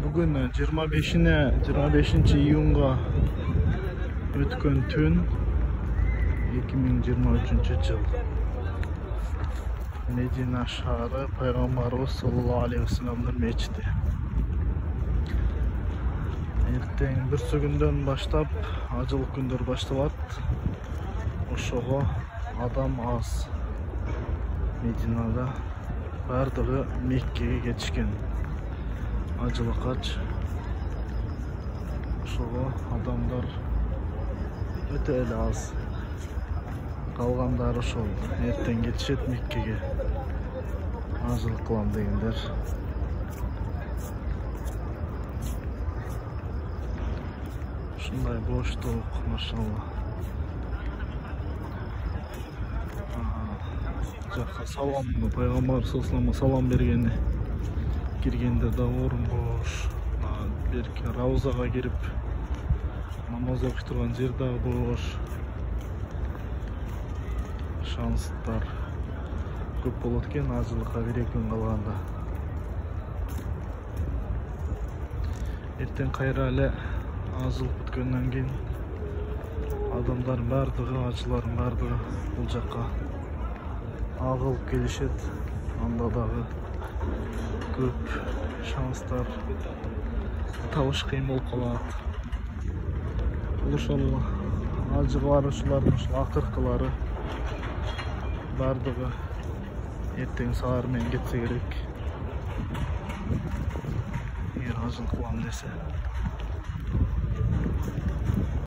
Bugün 25 iyunga өткөн түн 2023 жыл. Медина шаары пайгамбарыбыз саллаллаху алейхи вассаламдын мечити. Эртең бүрсү күндөн баштап ажылык күндөр башталат. Ошого адам аз. Мединада бардыгы Меккеге кетишкен. Ажылыкач. Ошого адамдар өтө эле аз. Калгандары ошол эртең кетишет Меккеге. Ажылык кылам дегендер. Ушундай боштук, машалла. Жакка салам, пайгамбар саллаллаху салам бергени. Киргенде да орун бош. Берки Раузага кирип намаз окуй турган жер да бош. Шанстар көп болот экен ажылыкка 1-2 күн калганда. Эртең кайра эле ажылык бүткөндөн кийин адамдар бардыгы, ачылардын бардыгы бул жакка агылып келишет. Анда дагы көп шанстар табыш кыйын болуп калат. Ошол ажы баруучулардын ушул акыркылары бардыгы эртең саар менен кетсе керек. Эгер ажылык кылам десе.